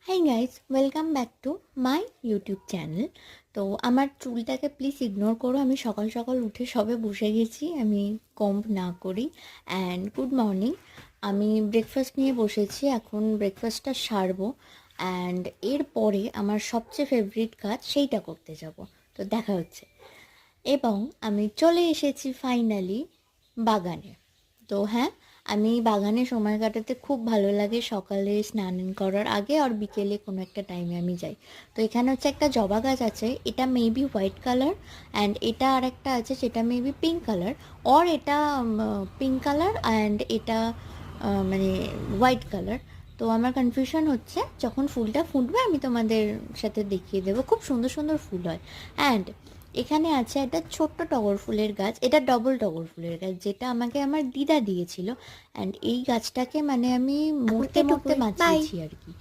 Hi guys, welcome back to my YouTube channel. তো আমার চুলটাকে প্লিজ ইগনোর করো, আমি সকাল সকাল উঠে সবে বসে গেছি, আমি কম্ব না করি। অ্যান্ড গুড মর্নিং, আমি ব্রেকফাস্ট নিয়ে বসেছি, এখন ব্রেকফাস্টটা সারবো। অ্যান্ড এরপরে আমার সবচেয়ে ফেভারিট কাজ সেইটা করতে যাব। তো দেখা হচ্ছে। এবং আমি চলে এসেছি ফাইনালি বাগানে। তো হ্যাঁ, আমি বাগানে সময় কাটাতে খুব ভালো লাগে, সকালে স্নান করার আগে আর বিকেলে কোনো একটা টাইমে আমি যাই। তো এখানে হচ্ছে একটা জবা গাছ আছে, এটা মেবি হোয়াইট কালার, অ্যান্ড এটা আর একটা আছে যেটা মেবি পিঙ্ক কালার, অর এটা পিঙ্ক কালার অ্যান্ড এটা মানে হোয়াইট কালার। তো আমার কনফিউশন হচ্ছে, যখন ফুলটা ফুটবে আমি তোমাদের সাথে দেখিয়ে দেবো, খুব সুন্দর সুন্দর ফুল হয়। অ্যান্ড এখানে আছে একটা ছোট্ট টগর ফুলের গাছ, এটা ডবল টগর ফুলের গাছ, যেটা আমাকে আমার দিদা দিয়েছিল। অ্যান্ড এই গাছটাকে মানে আমি মরতে মরতে এটুকুই, বাই। বাঁচিয়েছি আর কি।